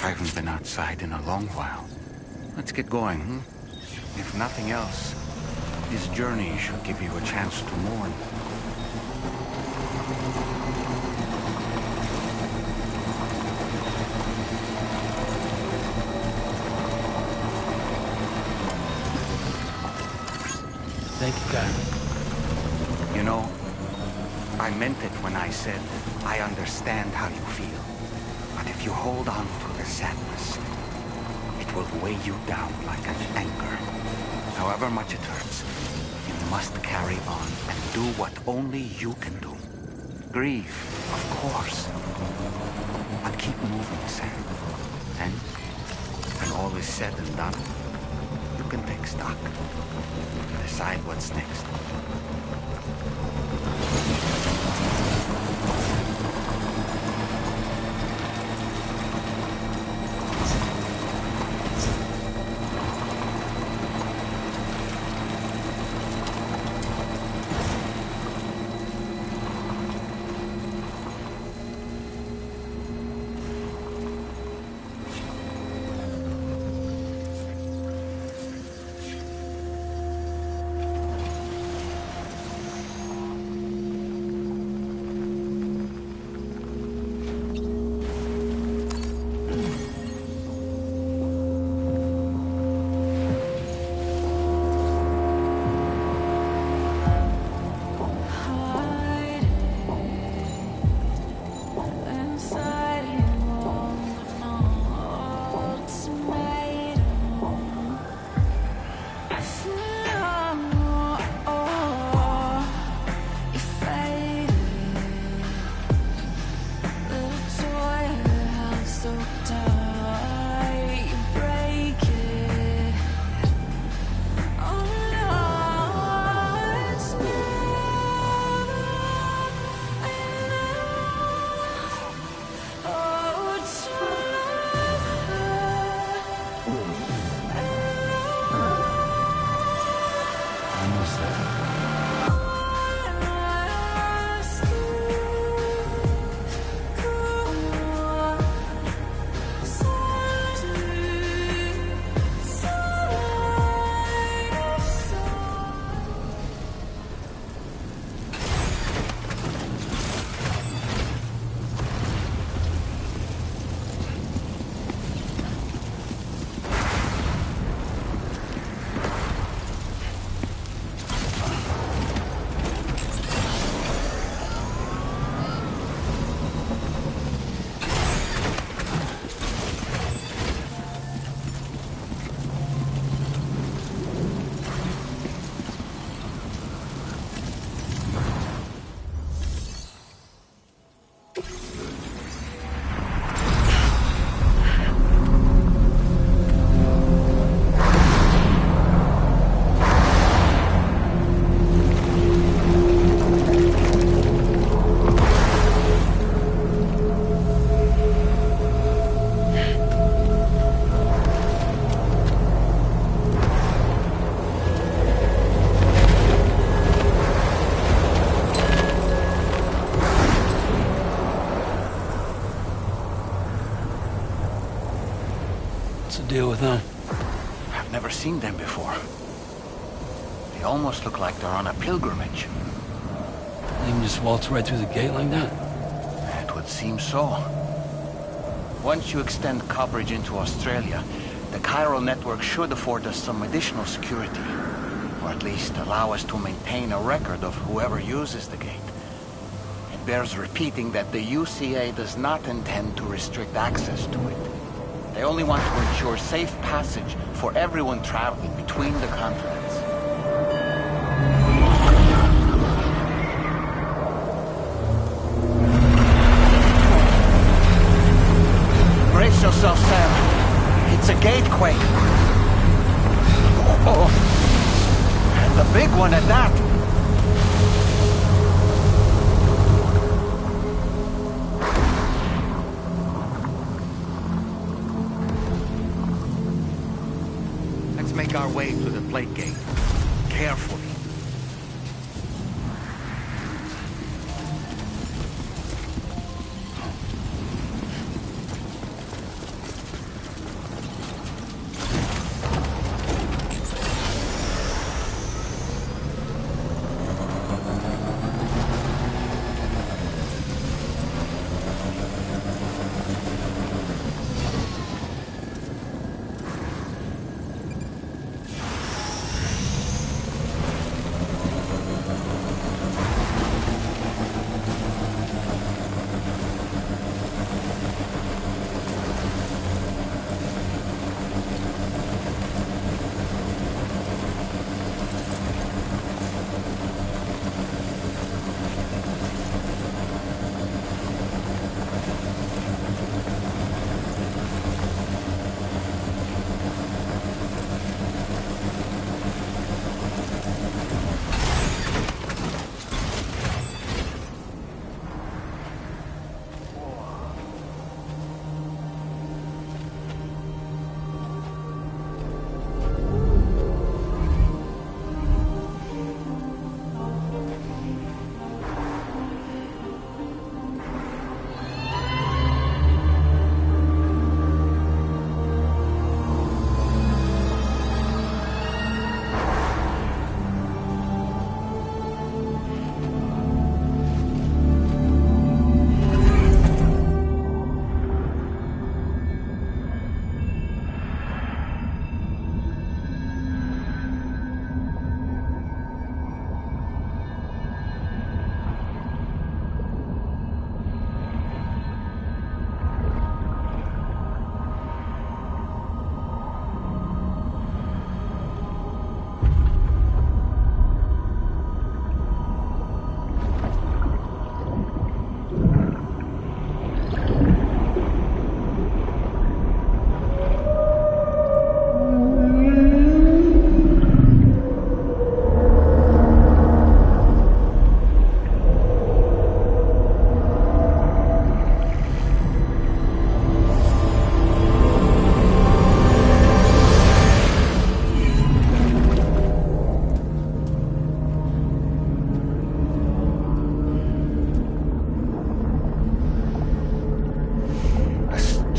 I haven't been outside in a long while. Let's get going, hmm? If nothing else, this journey should give you a chance to mourn. Thank you, guy. You know, I meant it when I said I understand how you feel. But if you hold on to the sadness, it will weigh you down like an anchor. However much it hurts, you must carry on and do what only you can do. Grieve, of course, but keep moving, Sam. And when all is said and done, you can take stock. Decide what's next. Deal with them. I've never seen them before. They almost look like they're on a pilgrimage. They can just waltz right through the gate like that? It would seem so. Once you extend coverage into Australia, the chiral network should afford us some additional security. Or at least allow us to maintain a record of whoever uses the gate. It bears repeating that the UCA does not intend to restrict access to it. They only want to ensure safe passage for everyone traveling between the continents. Brace yourself, Sam. It's a gatequake. Oh, and the big one at that. Make our way to the plate gate. Carefully.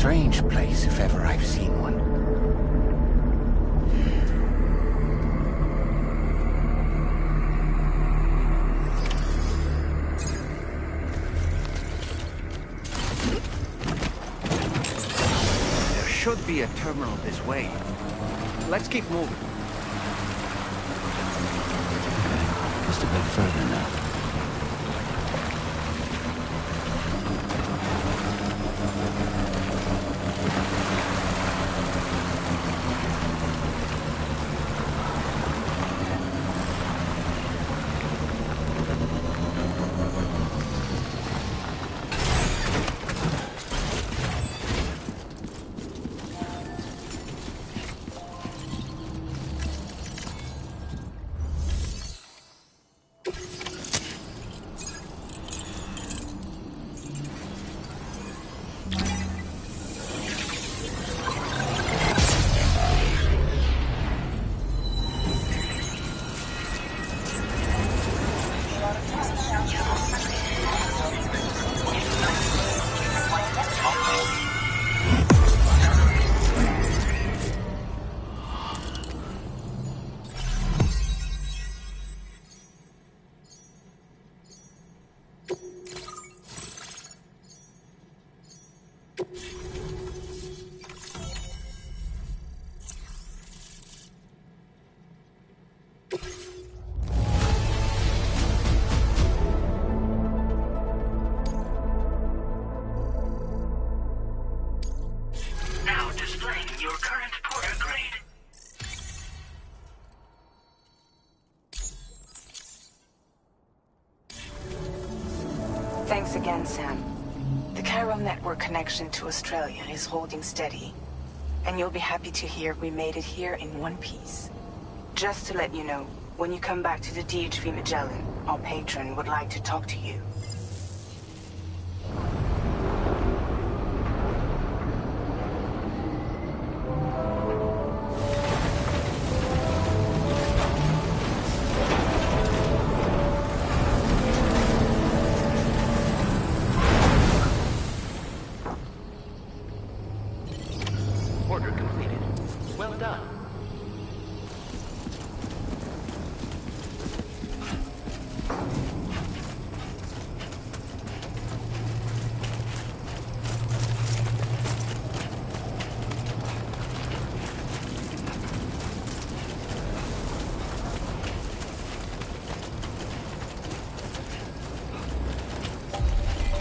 strange place if ever I've seen one. There should be a terminal this way. Let's keep moving. Just a bit further now. Thanks again, Sam. The Cairo network connection to Australia is holding steady. And you'll be happy to hear we made it here in one piece. Just to let you know, when you come back to the DHV Magellan, our patron would like to talk to you. Order completed. Well done.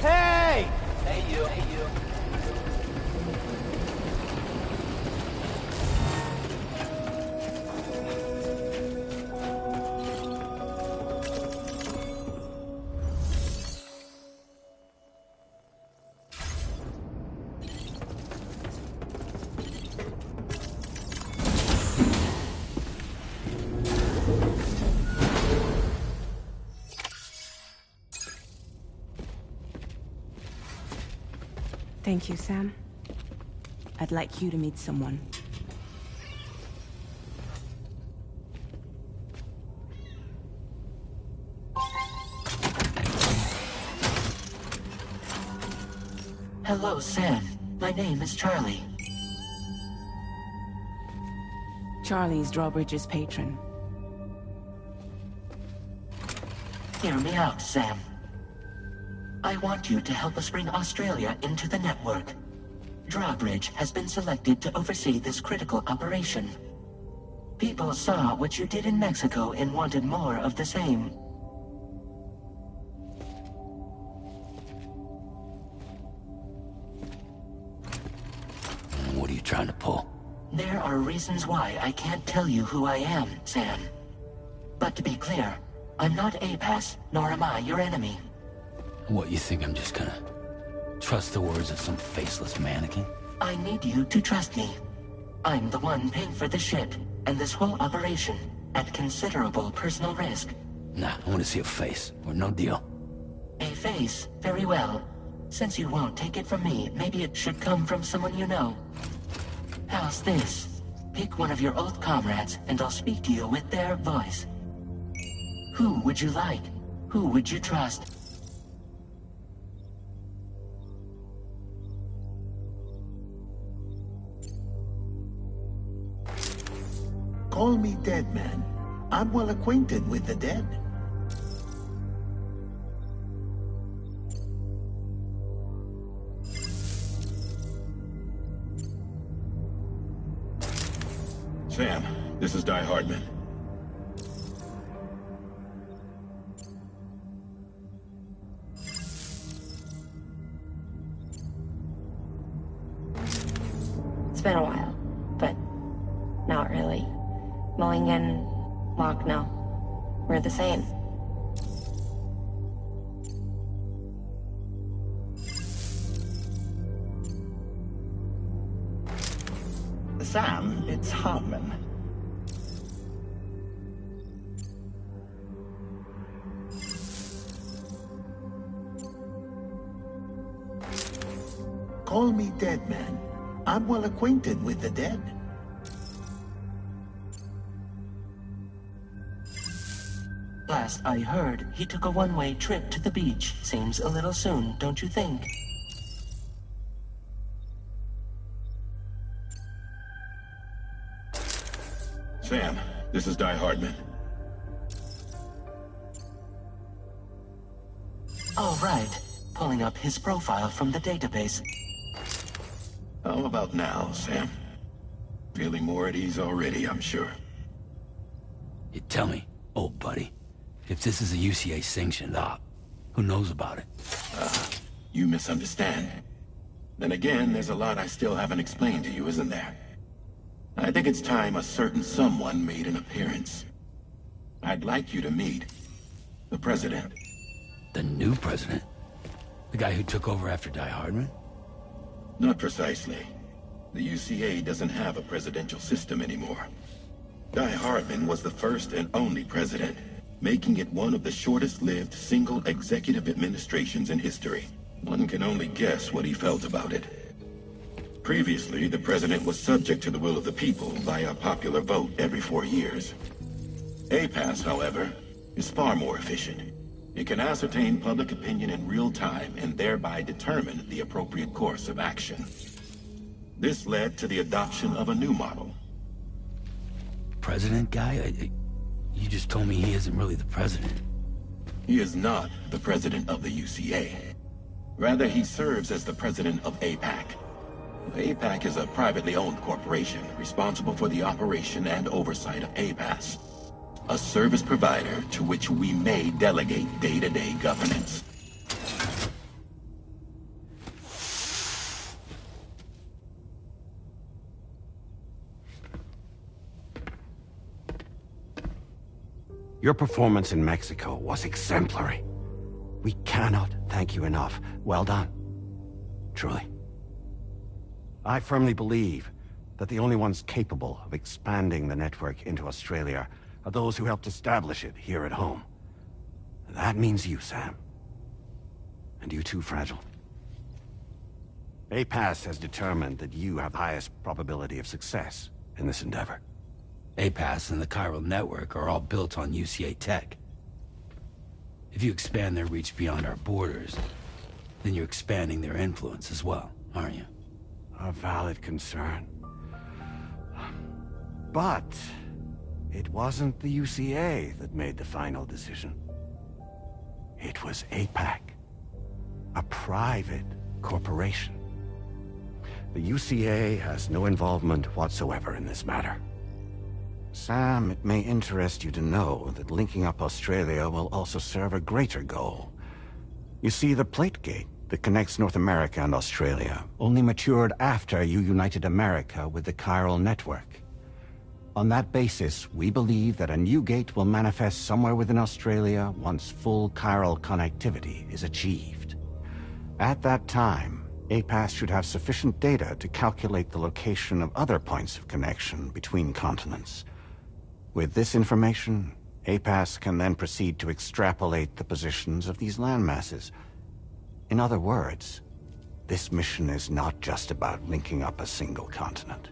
Hey! Hey you. Thank you, Sam. I'd like you to meet someone. Hello, Sam. My name is Charlie. Charlie's Drawbridge's patron. Hear me out, Sam. I want you to help us bring Australia into the network. Drawbridge has been selected to oversee this critical operation. People saw what you did in Mexico and wanted more of the same. What are you trying to pull? There are reasons why I can't tell you who I am, Sam. But to be clear, I'm not APAS, nor am I your enemy. What, you think I'm just gonna trust the words of some faceless mannequin? I need you to trust me. I'm the one paying for the ship and this whole operation at considerable personal risk. Nah, I want to see a face, or no deal. A face? Very well. Since you won't take it from me, maybe it should come from someone you know. How's this? Pick one of your old comrades, and I'll speak to you with their voice. Who would you like? Who would you trust? Thank you. Call me dead man. I'm well acquainted with the dead. Sam, this is Di Hardman. It's been a while, but not really. Mulligan, Locke, no. We're the same. Sam, it's Hartman. Call me dead man. I'm well acquainted with the dead. Last I heard, he took a one-way trip to the beach. Seems a little soon, don't you think? Sam, this is Di Hardman. All right. Pulling up his profile from the database. How about now, Sam? Feeling more at ease already, I'm sure. You tell me, old buddy, if this is a UCA-sanctioned op, who knows about it? You misunderstand. Then again, there's a lot I still haven't explained to you, isn't there? I think it's time a certain someone made an appearance. I'd like you to meet the President. The new president? The guy who took over after Di Hardman? Not precisely. The UCA doesn't have a presidential system anymore. Di Hardman was the first and only president, making it one of the shortest-lived single executive administrations in history. One can only guess what he felt about it. Previously, the president was subject to the will of the people via popular vote every 4 years. APAS, however, is far more efficient. It can ascertain public opinion in real time and thereby determine the appropriate course of action. This led to the adoption of a new model. President guy? You just told me he isn't really the president. He is not the president of the UCA. Rather, he serves as the president of APAC. APAC is a privately owned corporation responsible for the operation and oversight of APAS, a service provider to which we may delegate day-to-day governance. Your performance in Mexico was exemplary. We cannot thank you enough. Well done. Truly. I firmly believe that the only ones capable of expanding the network into Australia are those who helped establish it here at home. That means you, Sam. And you too, Fragile. APAS has determined that you have the highest probability of success in this endeavor. APAS and the chiral network are all built on UCA tech. If you expand their reach beyond our borders, then you're expanding their influence as well, aren't you? A valid concern. But it wasn't the UCA that made the final decision. It was APAC, a private corporation. The UCA has no involvement whatsoever in this matter. Sam, it may interest you to know that linking up Australia will also serve a greater goal. You see, the plate gate that connects North America and Australia only matured after you united America with the chiral network. On that basis, we believe that a new gate will manifest somewhere within Australia once full chiral connectivity is achieved. At that time, APAS should have sufficient data to calculate the location of other points of connection between continents. With this information, APAS can then proceed to extrapolate the positions of these landmasses. In other words, this mission is not just about linking up a single continent.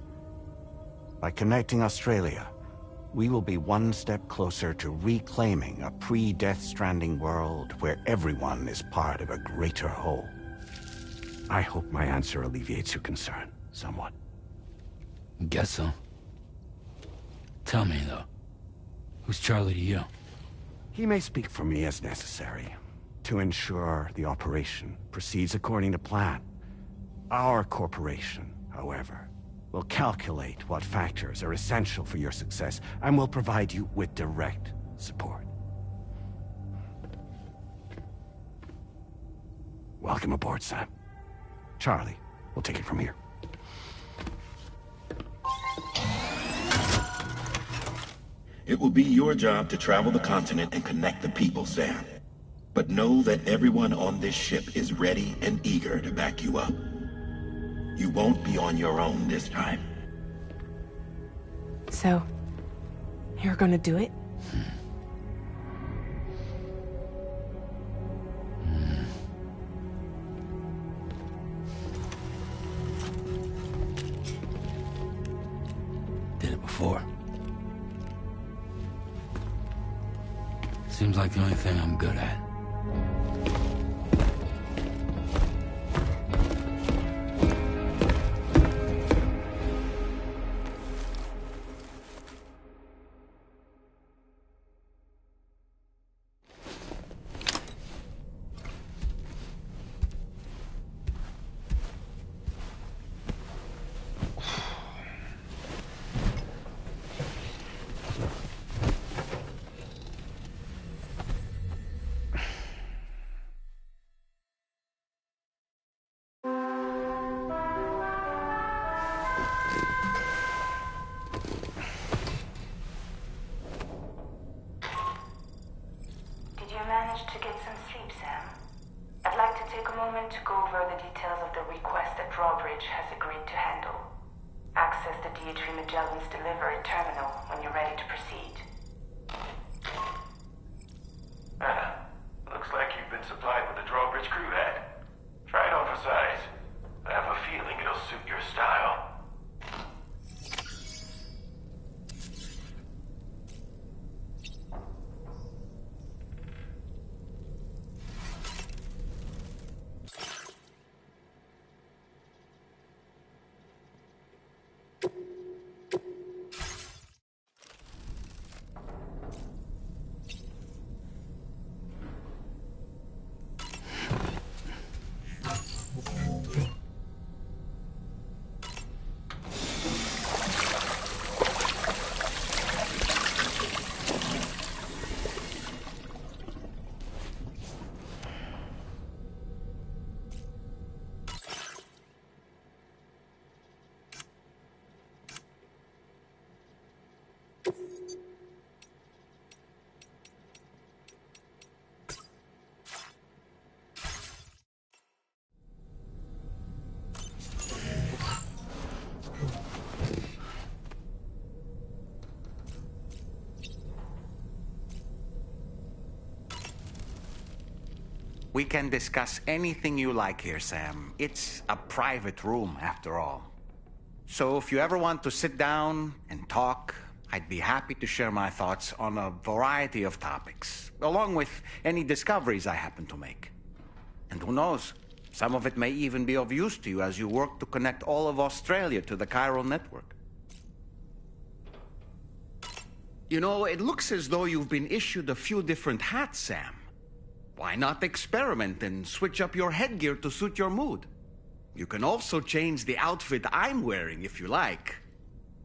By connecting Australia, we will be one step closer to reclaiming a pre-Death Stranding world where everyone is part of a greater whole. I hope my answer alleviates your concern somewhat. Guess so. Tell me, though. Who's Charlie to you? He may speak for me as necessary, to ensure the operation proceeds according to plan. Our corporation, however, will calculate what factors are essential for your success, and will provide you with direct support. Welcome aboard, Sam. Charlie, we'll take it from here. It will be your job to travel the continent and connect the people, Sam. But know that everyone on this ship is ready and eager to back you up. You won't be on your own this time. So, you're gonna do it? Did it before. Seems like the only thing I'm good at. Managed to get some sleep, Sam? I'd like to take a moment to go over the details of the request that Drawbridge has agreed to handle. Access the DHV Magellan's delivery terminal when you're ready to proceed. Looks like you've been supplied with a Drawbridge crew head. Try it on for size. I have a feeling it'll suit your style. We can discuss anything you like here, Sam. It's a private room, after all. So if you ever want to sit down and talk, I'd be happy to share my thoughts on a variety of topics, along with any discoveries I happen to make. And who knows, some of it may even be of use to you as you work to connect all of Australia to the chiral network. You know, it looks as though you've been issued a few different hats, Sam. Why not experiment and switch up your headgear to suit your mood? You can also change the outfit I'm wearing if you like.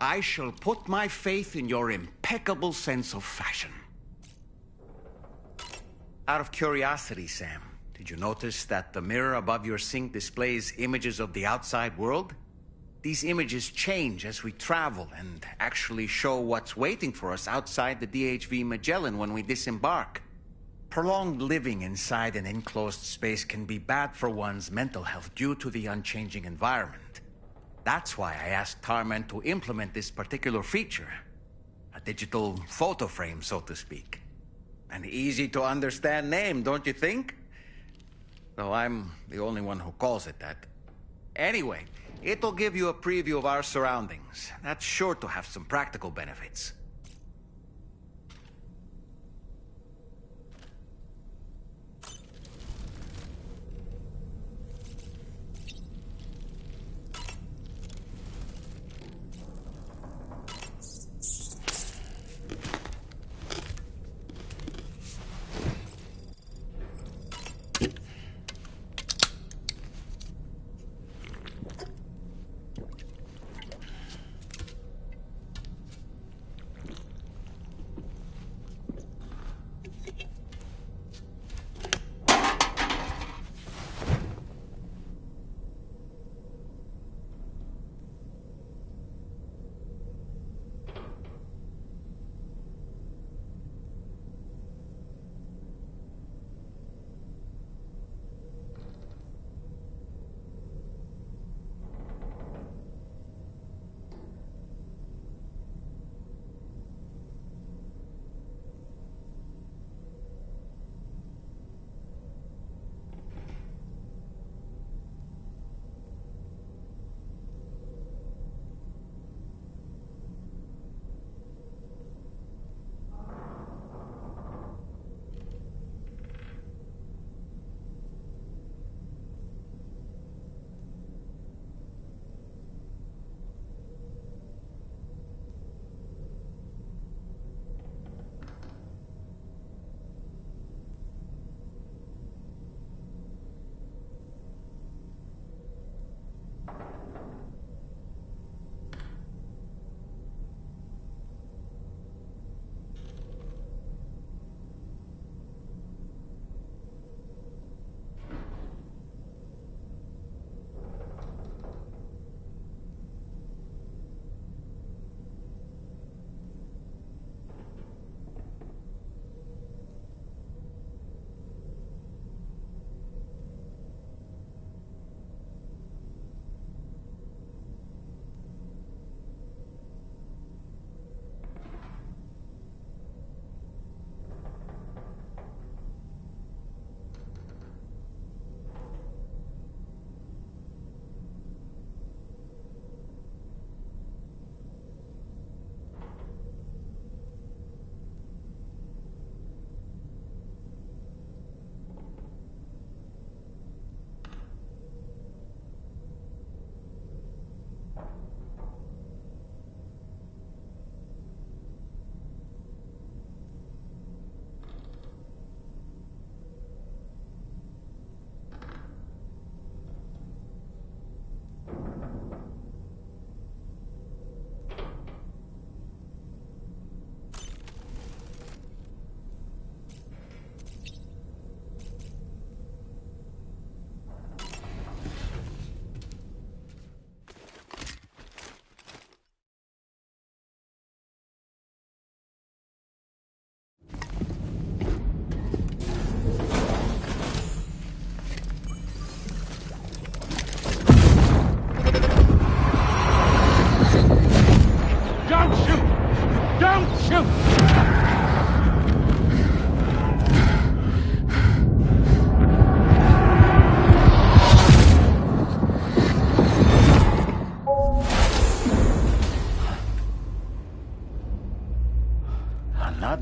I shall put my faith in your impeccable sense of fashion. Out of curiosity, Sam, did you notice that the mirror above your sink displays images of the outside world? These images change as we travel and actually show what's waiting for us outside the DHV Magellan when we disembark. Prolonged living inside an enclosed space can be bad for one's mental health due to the unchanging environment. That's why I asked Tarman to implement this particular feature. A digital photo frame, so to speak. An easy-to-understand name, don't you think? Though I'm the only one who calls it that. Anyway, it'll give you a preview of our surroundings. That's sure to have some practical benefits.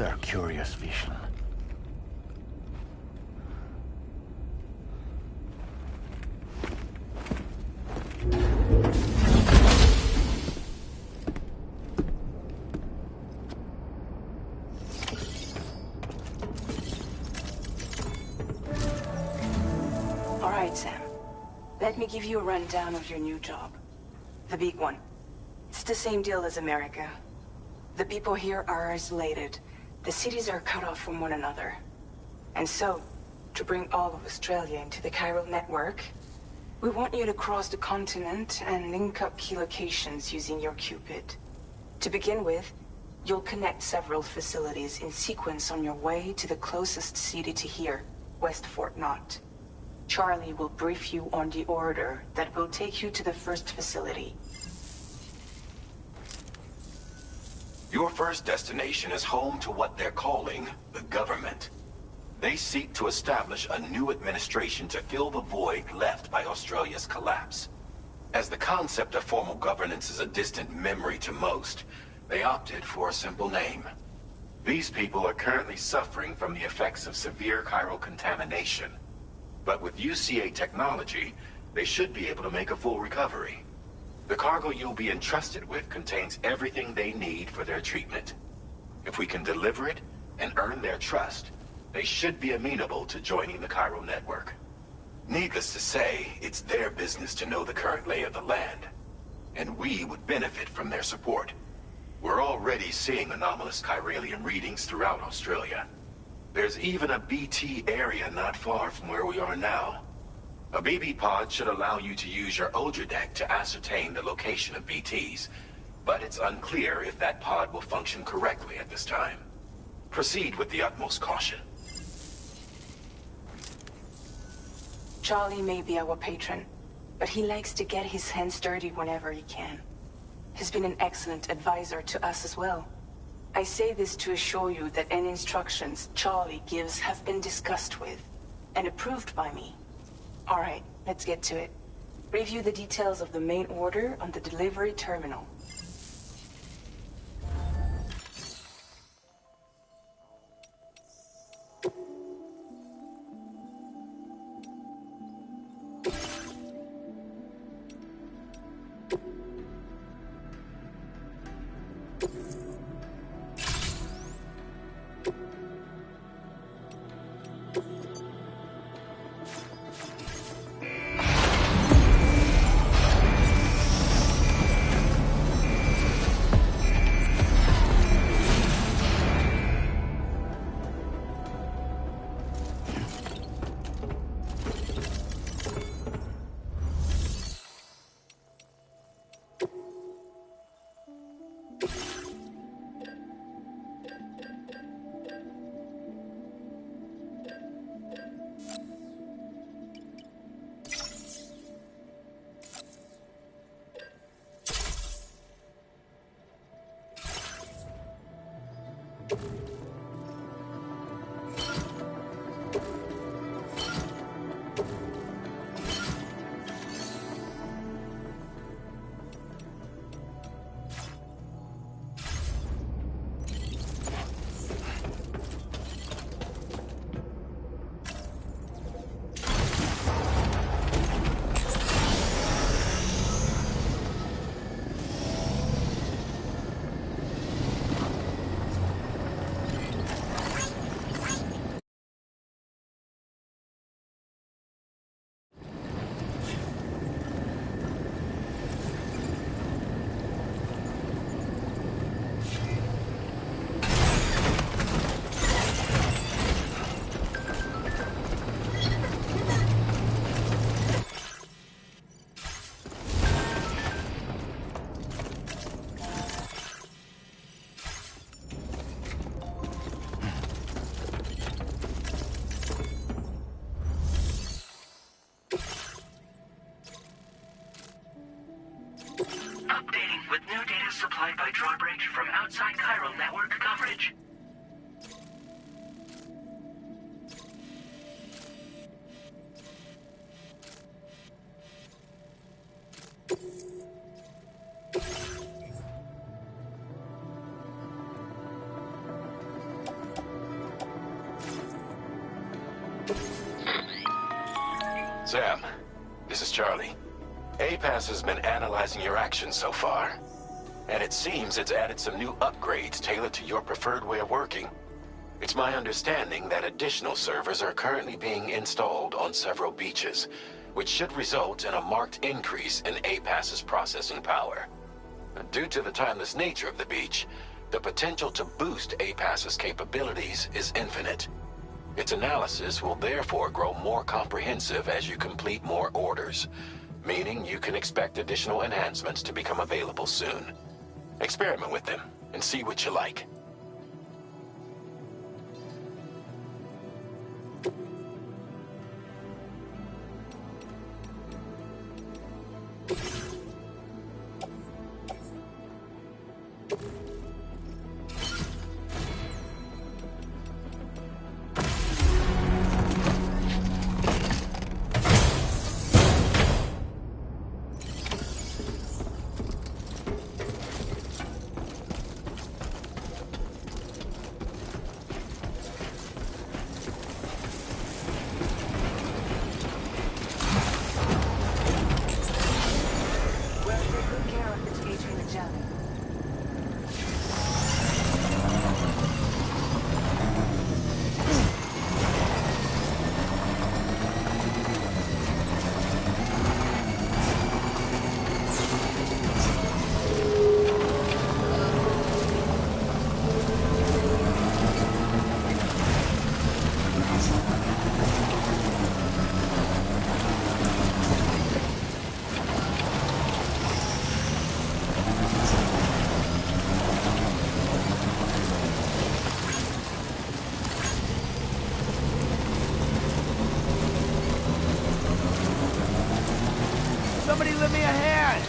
another curious vision. All right, Sam. Let me give you a rundown of your new job. The big one. It's the same deal as America. The people here are isolated. The cities are cut off from one another. And so, to bring all of Australia into the chiral network, we want you to cross the continent and link up key locations using your Cupid. To begin with, you'll connect several facilities in sequence on your way to the closest city to here, West Fort Knott. Charlie will brief you on the order that will take you to the first facility. Your first destination is home to what they're calling the government. They seek to establish a new administration to fill the void left by Australia's collapse. As the concept of formal governance is a distant memory to most, they opted for a simple name. These people are currently suffering from the effects of severe chiral contamination. But with UCA technology, they should be able to make a full recovery. The cargo you'll be entrusted with contains everything they need for their treatment. If we can deliver it and earn their trust, they should be amenable to joining the chiral network. Needless to say, it's their business to know the current lay of the land, and we would benefit from their support. We're already seeing anomalous chiralian readings throughout Australia. There's even a BT area not far from where we are now. A BB pod should allow you to use your Ultra deck to ascertain the location of BTs, but it's unclear if that pod will function correctly at this time. Proceed with the utmost caution. Charlie may be our patron, but he likes to get his hands dirty whenever he can. He's been an excellent advisor to us as well. I say this to assure you that any instructions Charlie gives have been discussed with and approved by me. All right, let's get to it. Review the details of the main order on the delivery terminal. Updating with new data supplied by drawbridge from outside chiral network coverage. Sam, this is Charlie. APAS has been analyzing your actions so far, and it seems it's added some new upgrades tailored to your preferred way of working. It's my understanding that additional servers are currently being installed on several beaches, which should result in a marked increase in APAS's processing power. Due to the timeless nature of the beach, the potential to boost APAS's capabilities is infinite. Its analysis will therefore grow more comprehensive as you complete more orders, meaning you can expect additional enhancements to become available soon. Experiment with them and see what you like. Somebody lend me a hand!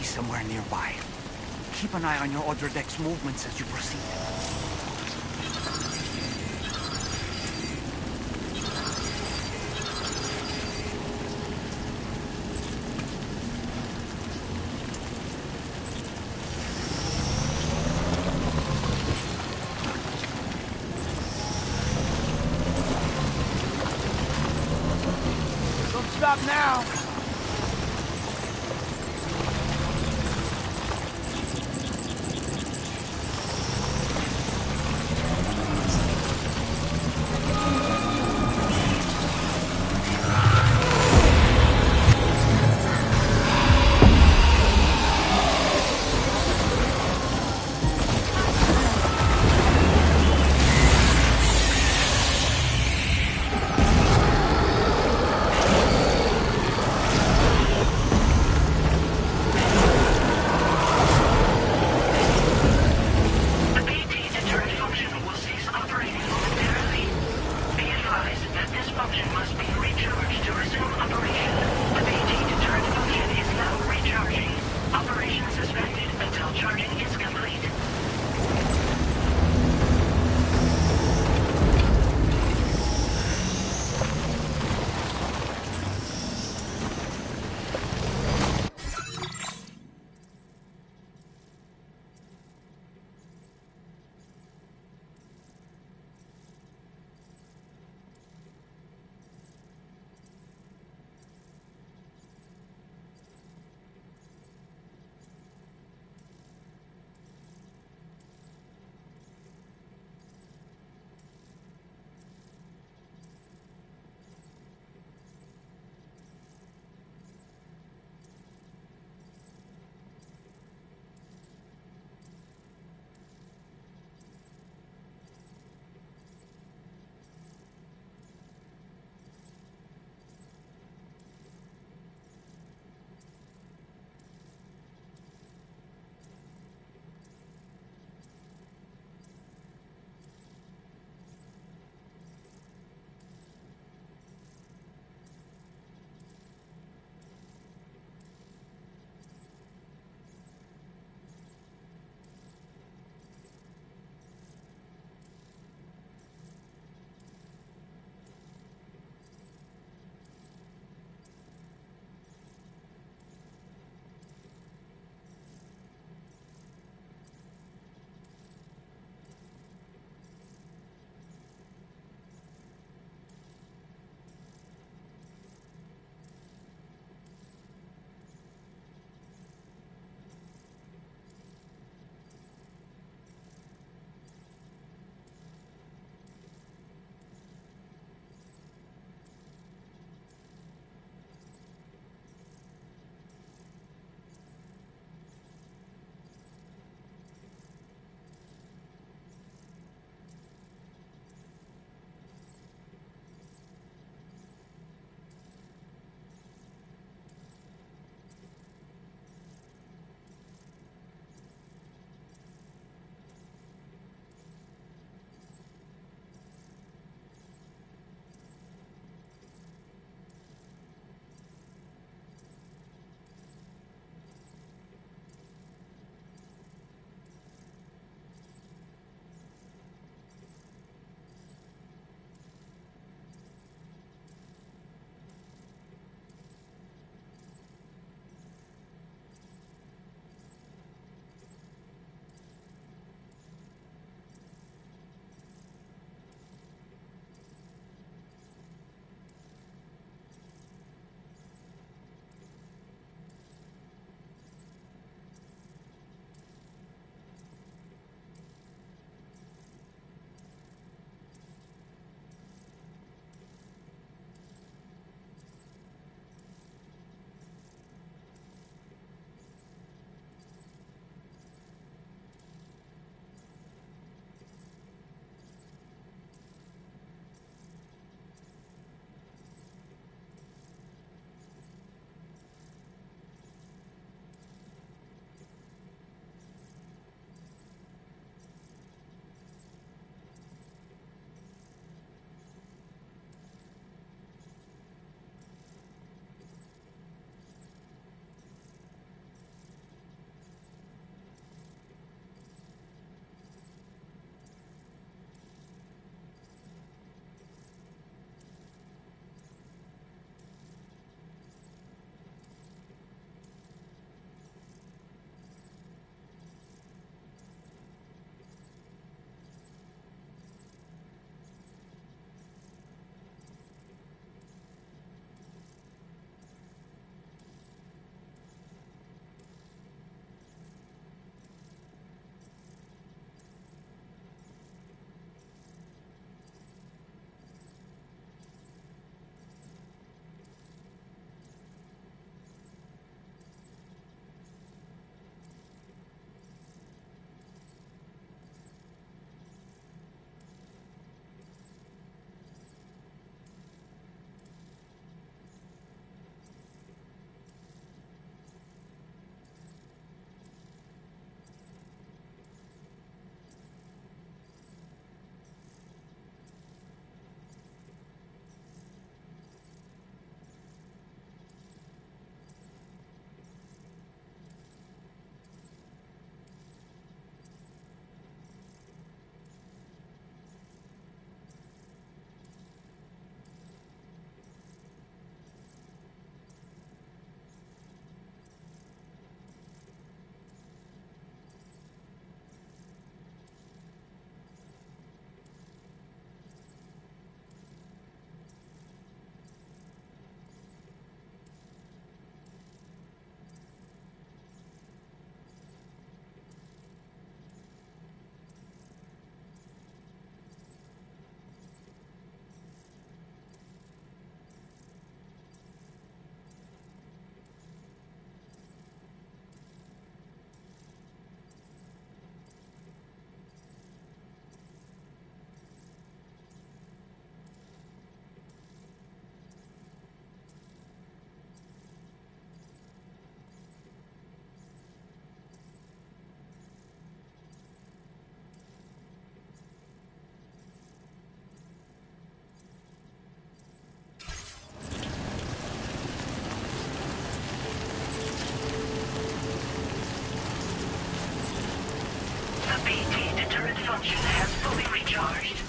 Somewhere nearby. Keep an eye on your other deck's movements as you proceed. Don't stop now! The BT deterrent function has fully recharged.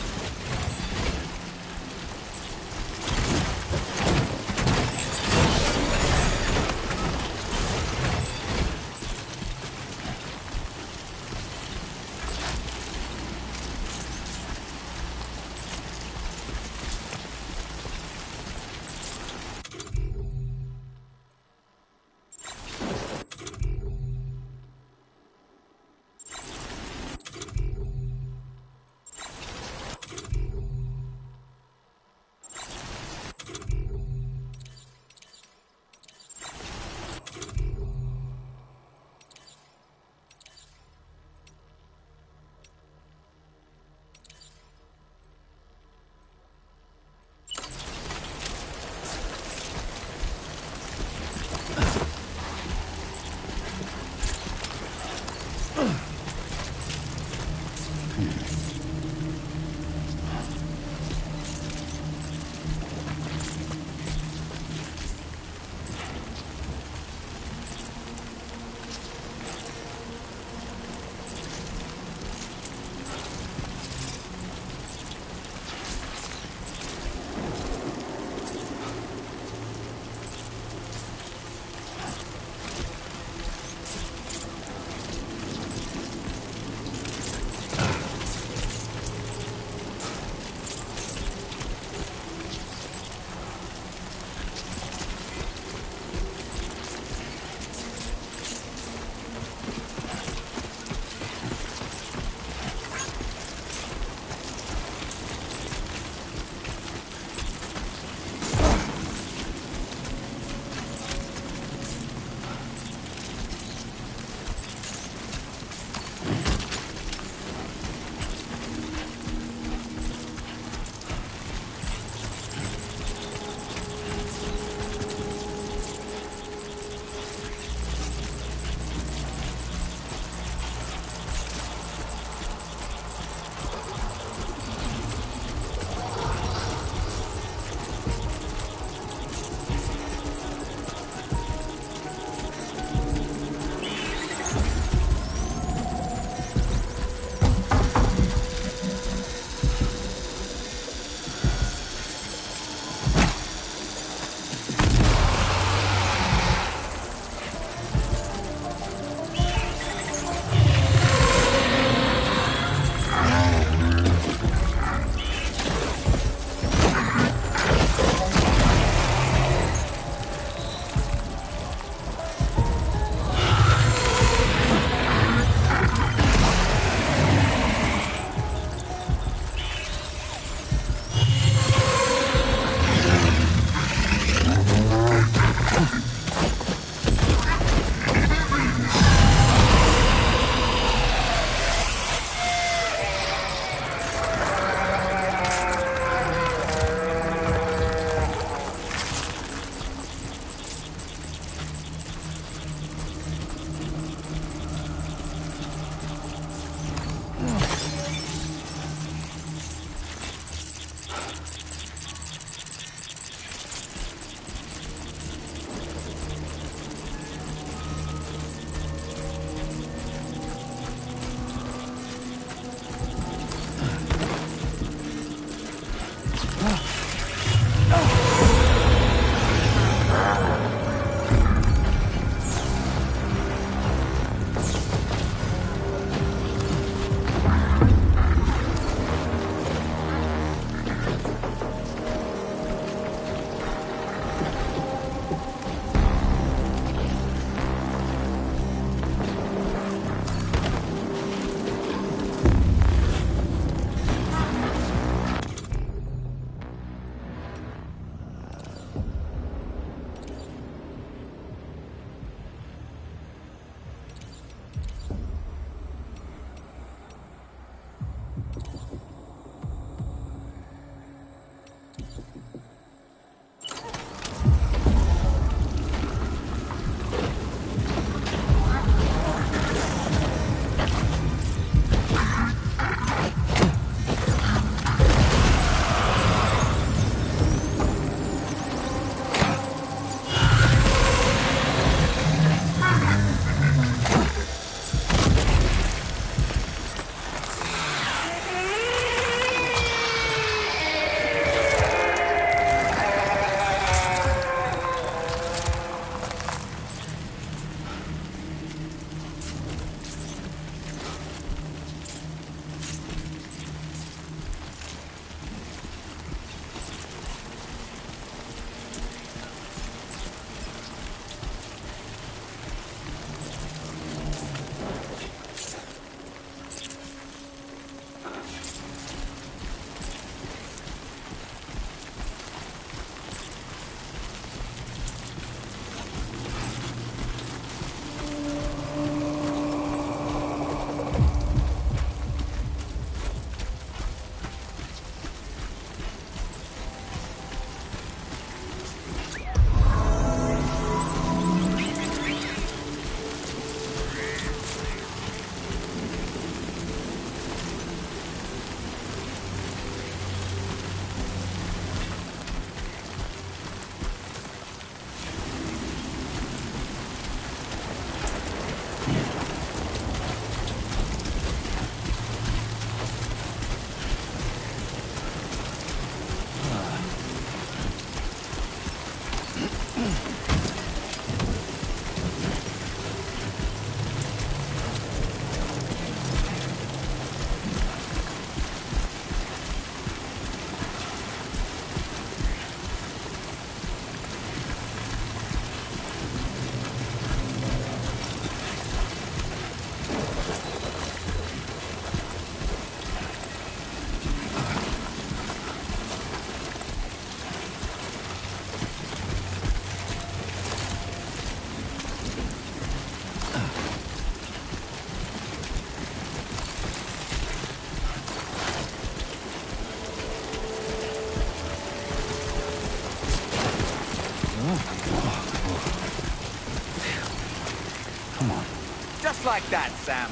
like that, Sam.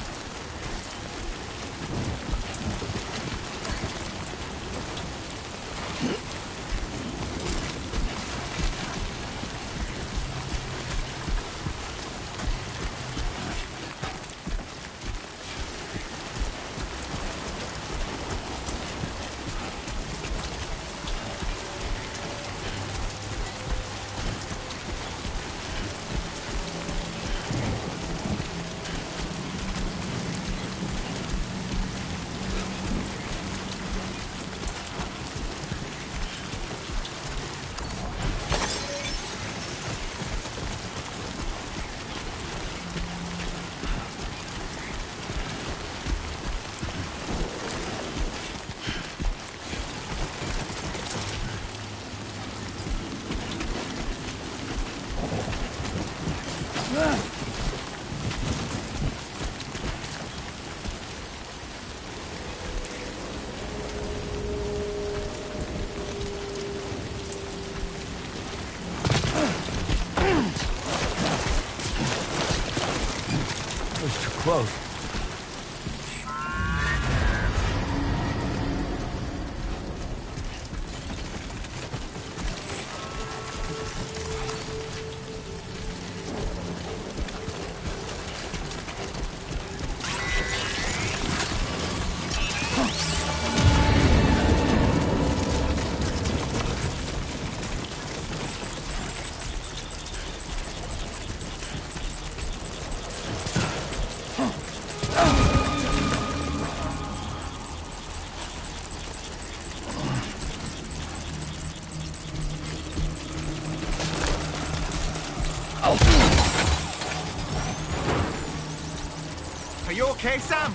Close. Are you okay, Sam?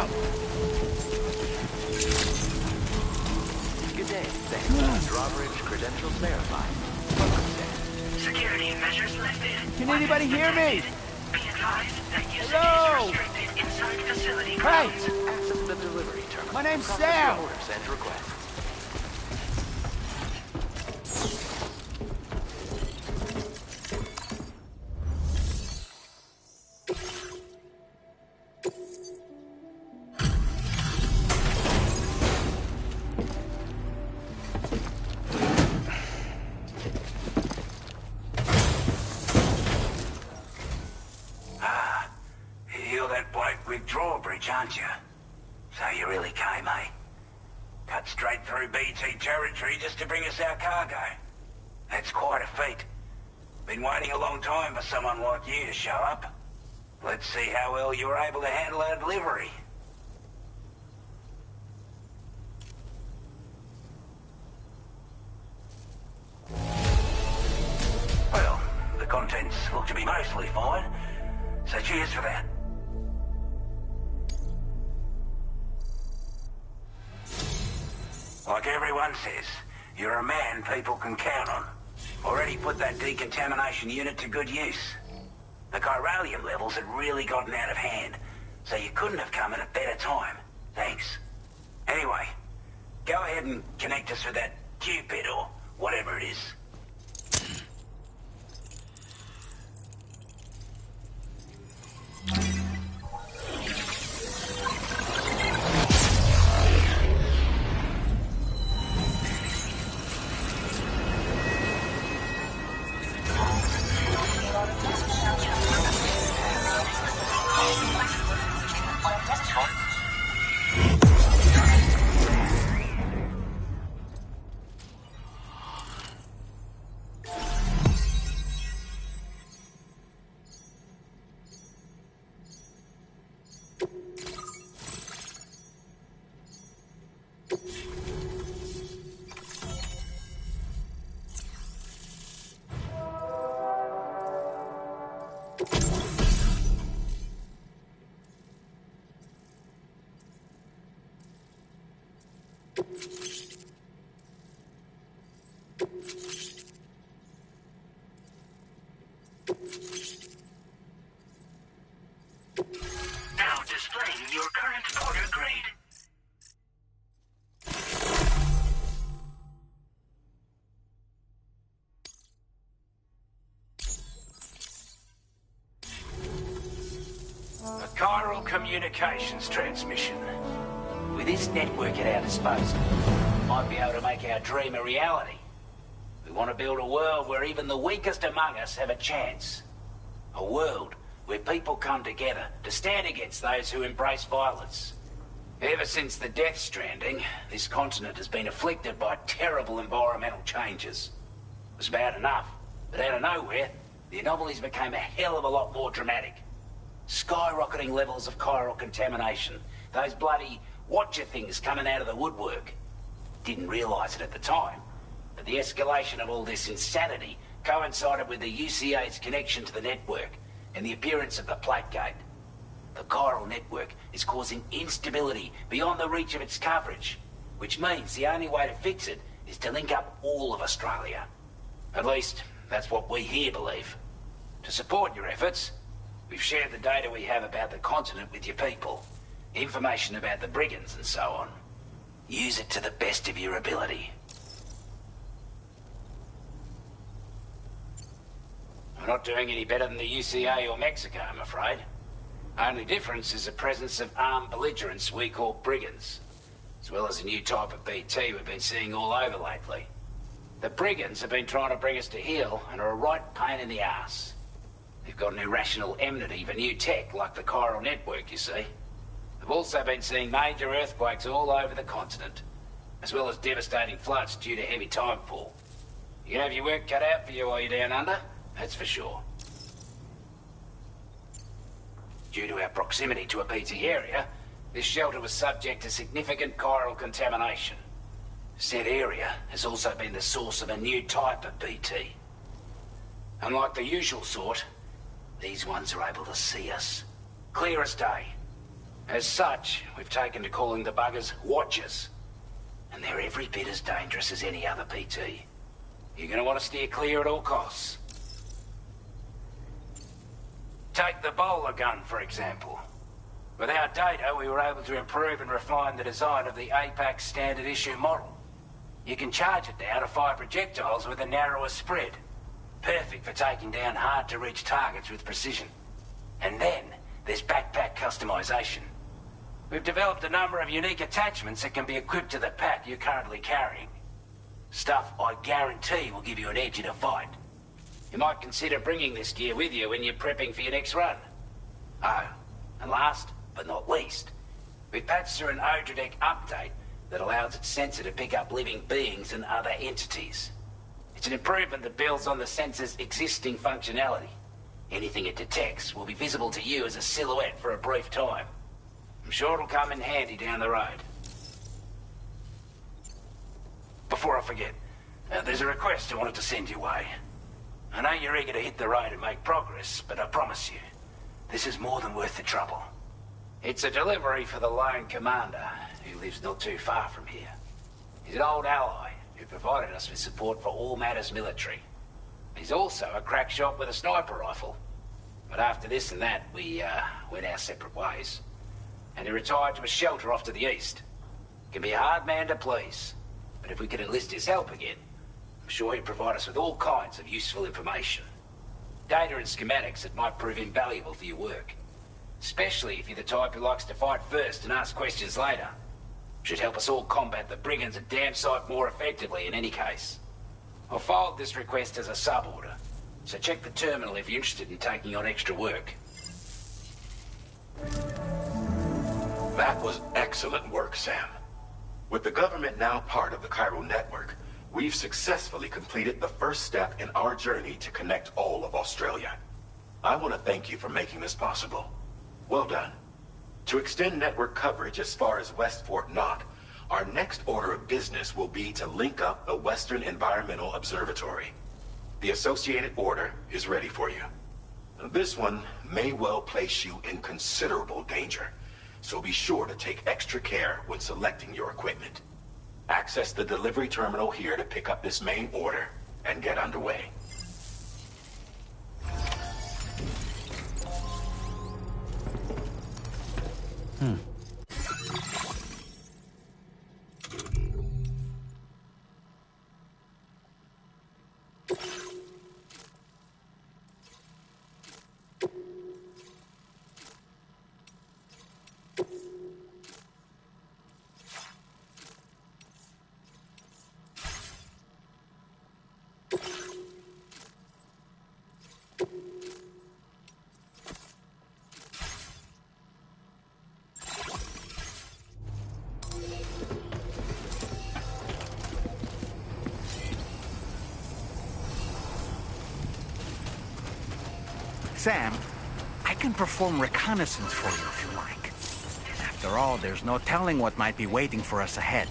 out! Good day. Thanks. Drawbridge credentials verified. Welcome, Sam. Security measures lifted. Can anybody hear me? Be advised that usage Hello? is restricted inside facility Hey! grounds. Access the delivery terminal. My name's Process Sam. your orders and requests. You're that bloke with drawbridge, aren't you? So you really came, eh? Cut straight through BT territory just to bring us our cargo. That's quite a feat. Been waiting a long time for someone like you to show up. Let's see how well you were able to handle our delivery. Well, the contents look to be mostly fine, so cheers for that. Like everyone says, you're a man people can count on. Already put that decontamination unit to good use. The chiralium levels had really gotten out of hand, so you couldn't have come at a better time. Thanks. Anyway, go ahead and connect us with that Cupid or whatever it is. Now displaying your current order grade. A chiral communications transmission. With this network at our disposal, we might be able to make our dream a reality. We want to build a world where even the weakest among us have a chance. A world where people come together to stand against those who embrace violence. Ever since the Death Stranding, this continent has been afflicted by terrible environmental changes. It was bad enough, but out of nowhere, the anomalies became a hell of a lot more dramatic. Skyrocketing levels of chiral contamination, those bloody watcher things coming out of the woodwork. Didn't realise it at the time, but the escalation of all this insanity coincided with the UCA's connection to the network and the appearance of the plate gate. The chiral network is causing instability beyond the reach of its coverage, which means the only way to fix it is to link up all of Australia. At least, that's what we here believe. To support your efforts, we've shared the data we have about the continent with your people, information about the brigands and so on. Use it to the best of your ability. We're not doing any better than the UCA or Mexico, I'm afraid. Only difference is the presence of armed belligerents we call brigands, as well as a new type of BT we've been seeing all over lately. The brigands have been trying to bring us to heel and are a right pain in the ass. They've got an irrational enmity for new tech like the chiral network, you see. They've also been seeing major earthquakes all over the continent, as well as devastating floods due to heavy timefall. You can have your work cut out for you while you're down under, that's for sure. Due to our proximity to a BT area, this shelter was subject to significant chiral contamination. Said area has also been the source of a new type of BT. Unlike the usual sort, these ones are able to see us. Clear as day. As such, we've taken to calling the buggers Watchers. And they're every bit as dangerous as any other PT. You're gonna want to steer clear at all costs. Take the bowler gun, for example. With our data, we were able to improve and refine the design of the APAC standard issue model. You can charge it now to fire projectiles with a narrower spread. Perfect for taking down hard-to-reach targets with precision. And then, there's backpack customization. We've developed a number of unique attachments that can be equipped to the pack you're currently carrying. Stuff I guarantee will give you an edge in a fight. You might consider bringing this gear with you when you're prepping for your next run. Oh, and last but not least, we've patched through an Odradek update that allows its sensor to pick up living beings and other entities. It's an improvement that builds on the sensor's existing functionality. Anything it detects will be visible to you as a silhouette for a brief time. I'm sure it'll come in handy down the road. Before I forget, there's a request I wanted to send your way. I know you're eager to hit the road and make progress, but I promise you, this is more than worth the trouble. It's a delivery for the lone commander, who lives not too far from here. He's an old ally who provided us with support for all matters military. He's also a crack shot with a sniper rifle. But after this and that, we went our separate ways. And he retired to a shelter off to the east. Can be a hard man to please, but if we could enlist his help again, I'm sure he'd provide us with all kinds of useful information. Data and schematics that might prove invaluable for your work. Especially if you're the type who likes to fight first and ask questions later. Should help us all combat the brigands a damn sight more effectively in any case. I'll forward this request as a sub-order, so check the terminal if you're interested in taking on extra work. That was excellent work, Sam. With the government now part of the Chiral network, we've successfully completed the first step in our journey to connect all of Australia. I want to thank you for making this possible. Well done. To extend network coverage as far as West Fort Knott, our next order of business will be to link up the Western Environmental Observatory. The associated order is ready for you. This one may well place you in considerable danger, so be sure to take extra care when selecting your equipment. Access the delivery terminal here to pick up this main order and get underway. Sam, I can perform reconnaissance for you if you like. After all, there's no telling what might be waiting for us ahead.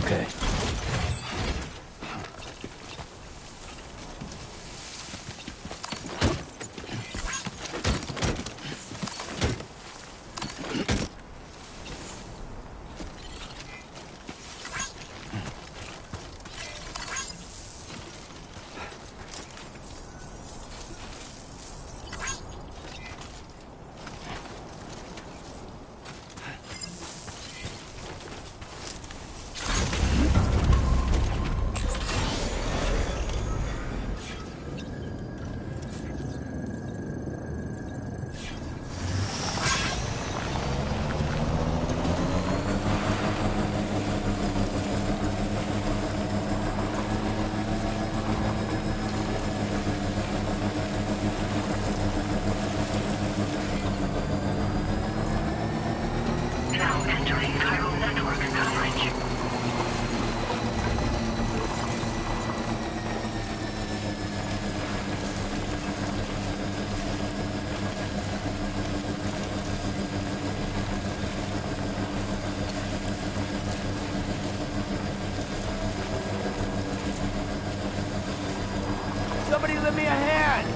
Okay. Now entering chiral network coverage. Somebody lend me a hand!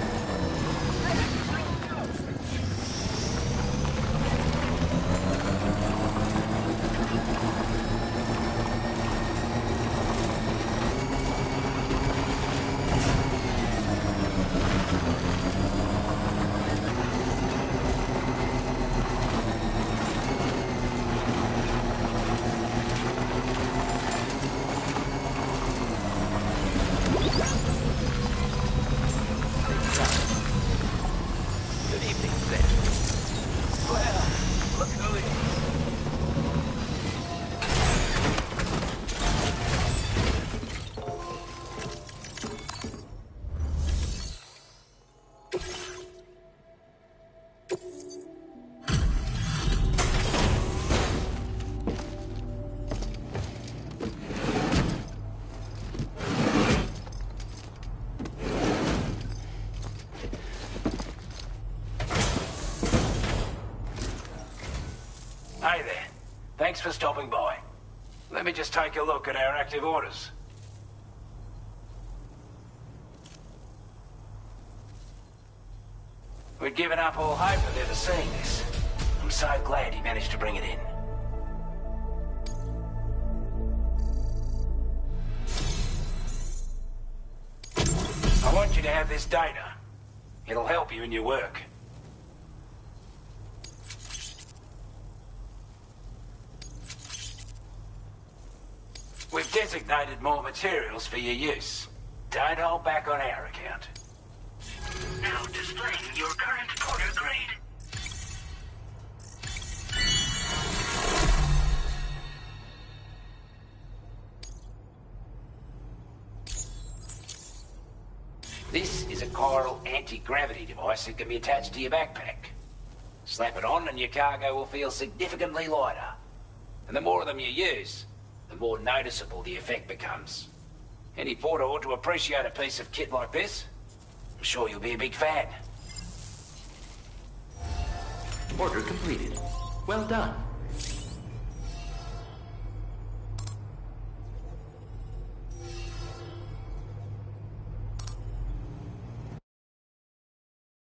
Good evening, Sam. Well, look who it is. Hey there. Thanks for stopping by. Let me just take a look at our active orders. We'd given up all hope of ever seeing this. I'm so glad he managed to bring it in. I want you to have this data. It'll help you in your work. We've designated more materials for your use. Don't hold back on our account. Now displaying your current porter grade. This is a chiral anti-gravity device that can be attached to your backpack. Slap it on and your cargo will feel significantly lighter. And the more of them you use, the more noticeable the effect becomes. Any porter ought to appreciate a piece of kit like this. I'm sure you'll be a big fan. Order completed. Well done.